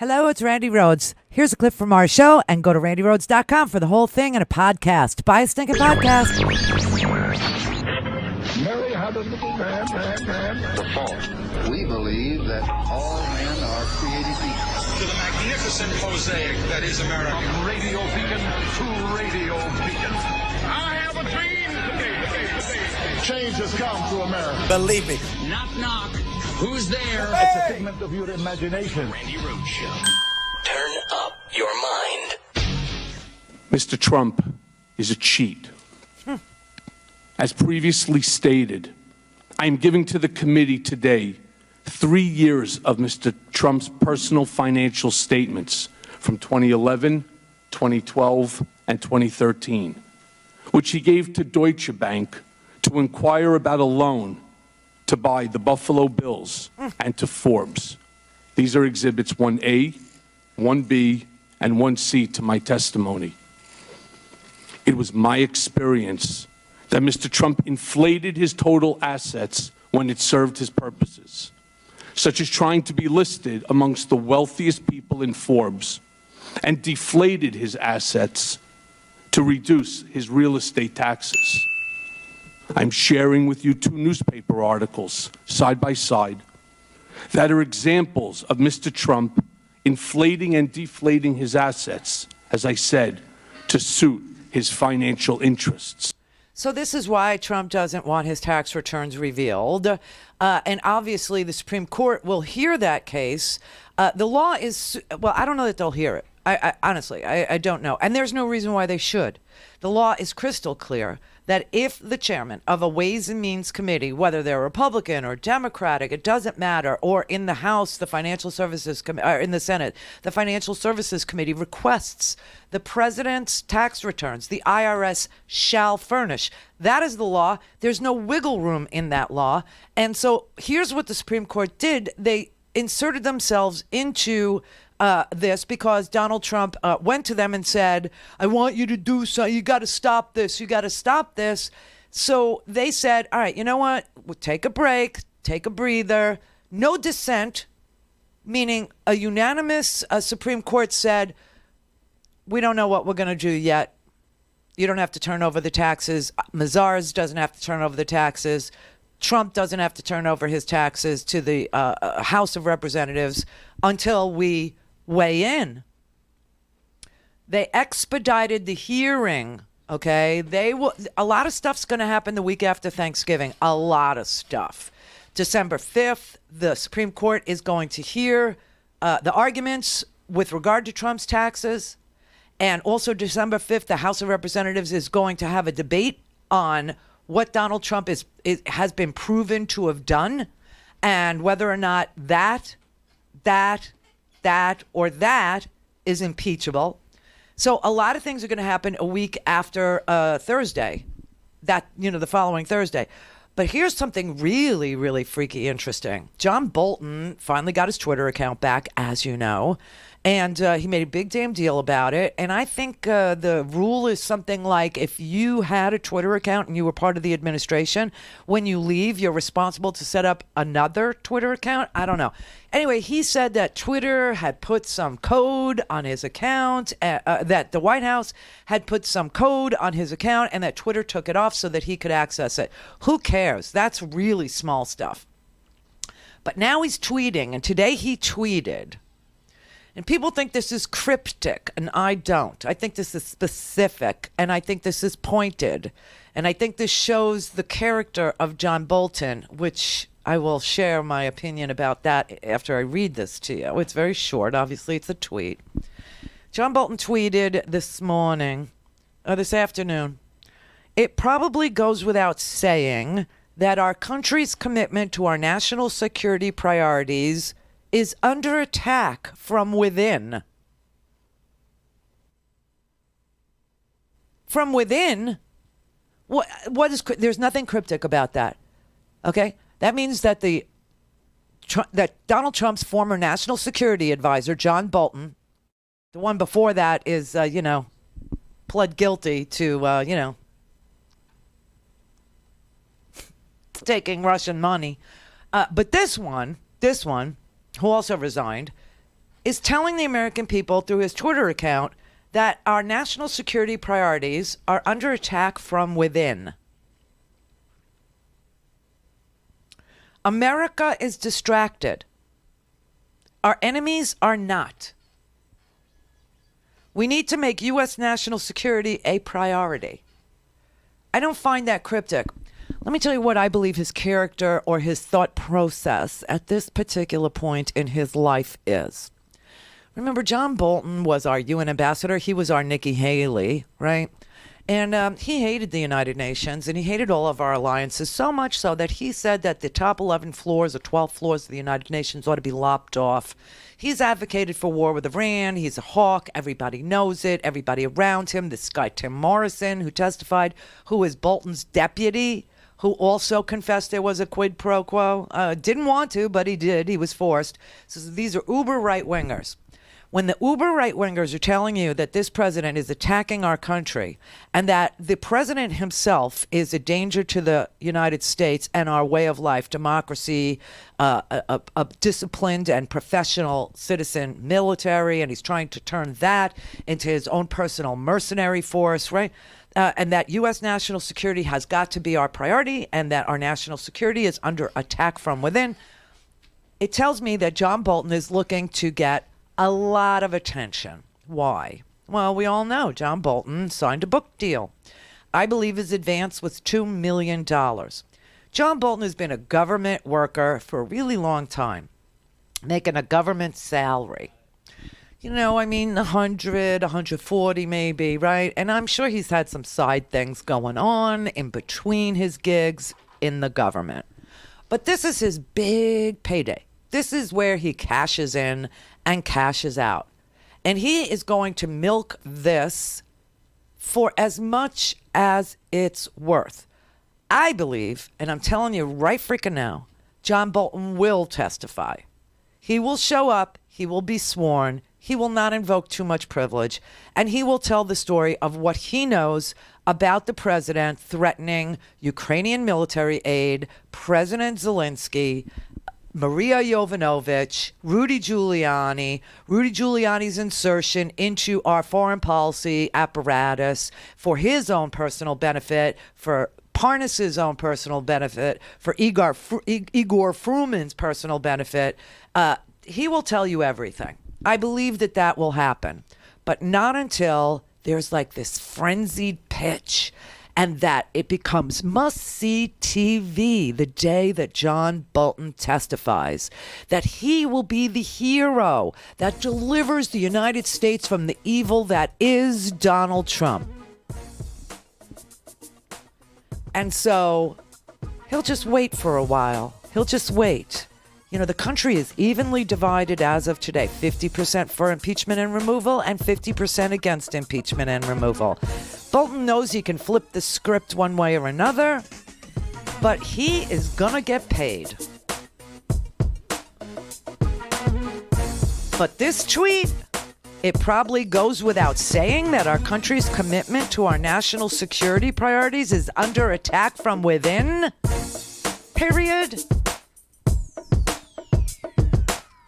Hello, it's Randi Rhodes. Here's a clip from our show, and go to randyrhodes.com for the whole thing and a podcast. Buy a stinking podcast. Mary had a little lamb. The fall. We believe that all men are created equal. To the magnificent mosaic that is America. From radio beacon to radio beacon. I have a dream today. Change has come to America. Believe me. Knock, knock. Who's there? It's a figment of your imagination. Randi Rhodes Show. Turn up your mind. Mr. Trump is a cheat. As previously stated, I am giving to the committee today 3 years of Mr. Trump's personal financial statements from 2011, 2012, and 2013, which he gave to Deutsche Bank to inquire about a loan to buy the Buffalo Bills and to Forbes. These are exhibits 1A, 1B, and 1C to my testimony. It was my experience that Mr. Trump inflated his total assets when it served his purposes, such as trying to be listed amongst the wealthiest people in Forbes, and deflated his assets to reduce his real estate taxes. I'm sharing with you 2 newspaper articles, side by side, that are examples of Mr. Trump inflating and deflating his assets, as I said, to suit his financial interests. So this is why Trump doesn't want his tax returns revealed. And obviously the Supreme Court will hear that case. The law is, well, I don't know that they'll hear it. Honestly, I don't know. And there's no reason why they should. The law is crystal clear that if the chairman of a Ways and Means Committee, whether they're Republican or Democratic, it doesn't matter, or in the House, the Financial Services Committee, or in the Senate, the Financial Services Committee requests the president's tax returns, the IRS shall furnish. That is the law. There's no wiggle room in that law. And so here's what the Supreme Court did. They inserted themselves into this because Donald Trump went to them and said, I want you to do something. You got to stop this. You got to stop this. So they said, all right, you know what? We'll take a break, take a breather. No dissent, meaning a unanimous Supreme Court said, we don't know what we're going to do yet. You don't have to turn over the taxes. Mazars doesn't have to turn over the taxes. Trump doesn't have to turn over his taxes to the House of Representatives until we weigh in. They expedited the hearing. Okay, a lot of stuff's going to happen the week after Thanksgiving. A lot of stuff. December 5th, the Supreme Court is going to hear the arguments with regard to Trump's taxes. And also December 5th, the House of Representatives is going to have a debate on what Donald Trump has been proven to have done and whether or not that is impeachable. So a lot of things are going to happen a week after Thursday, the following Thursday. But here's something really, really freaky interesting. John Bolton finally got his Twitter account back, as you know, and he made a big damn deal about it. And I think the rule is something like if you had a Twitter account and you were part of the administration, when you leave, you're responsible to set up another Twitter account. I don't know. Anyway, he said that Twitter had put some code on his account, that the White House had put some code on his account, and that Twitter took it off so that he could access it. Who cares? That's really small stuff. But now he's tweeting, and today he tweeted. And people think this is cryptic, and I don't. I think this is specific, and I think this is pointed. And I think this shows the character of John Bolton, which I will share my opinion about that after I read this to you. It's very short. Obviously, it's a tweet. John Bolton tweeted this afternoon, it probably goes without saying that our country's commitment to our national security priorities is under attack from within. From within? What is? There's nothing cryptic about that. Okay, that means that that Donald Trump's former national security advisor, John Bolton, the one before that is, pled guilty to, taking Russian money. But this one, who also resigned, is telling the American people through his Twitter account that our national security priorities are under attack from within. America is distracted. Our enemies are not. We need to make U.S. national security a priority. I don't find that cryptic. Let me tell you what I believe his character or his thought process at this particular point in his life is. Remember, John Bolton was our UN ambassador. He was our Nikki Haley, right? And he hated the United Nations, and he hated all of our alliances, so much so that he said that the top 11 floors or 12 floors of the United Nations ought to be lopped off. He's advocated for war with Iran. He's a hawk. Everybody knows it. Everybody around him. This guy, Tim Morrison, who testified, who is Bolton's deputy, who also confessed there was a quid pro quo. Didn't want to, but he did. He was forced. So these are uber right-wingers. When the uber right-wingers are telling you that this president is attacking our country and that the president himself is a danger to the United States and our way of life, democracy, a disciplined and professional citizen military, and he's trying to turn that into his own personal mercenary force, right? And that U.S. national security has got to be our priority and that our national security is under attack from within, it tells me that John Bolton is looking to get a lot of attention. Why? Well, we all know John Bolton signed a book deal. I believe his advance was $2 million. John Bolton has been a government worker for a really long time, making a government salary. You know, I mean, 100, 140 maybe, right? And I'm sure he's had some side things going on in between his gigs in the government. But this is his big payday. This is where he cashes in and cashes out. And he is going to milk this for as much as it's worth. I believe, and I'm telling you right freaking now, John Bolton will testify. He will show up. He will be sworn. He will not invoke too much privilege. And he will tell the story of what he knows about the president threatening Ukrainian military aid, President Zelensky, Maria Yovanovitch, Rudy Giuliani's insertion into our foreign policy apparatus for his own personal benefit, for Parnas's own personal benefit, for Igor Fruman's personal benefit. He will tell you everything. I believe that that will happen, but not until there's like this frenzied pitch and that it becomes must-see TV the day that John Bolton testifies, that he will be the hero that delivers the United States from the evil that is Donald Trump. And so he'll just wait for a while. He'll just wait. You know, the country is evenly divided as of today, 50% for impeachment and removal and 50% against impeachment and removal. Bolton knows he can flip the script one way or another, but he is going to get paid. But this tweet, it probably goes without saying that our country's commitment to our national security priorities is under attack from within. Period.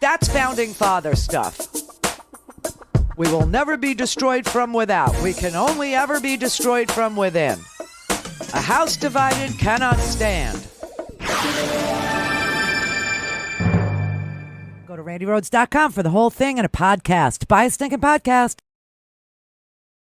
That's founding father stuff. We will never be destroyed from without. We can only ever be destroyed from within. A house divided cannot stand. Go to RandiRhodes.com for the whole thing and a podcast. Buy a stinking podcast.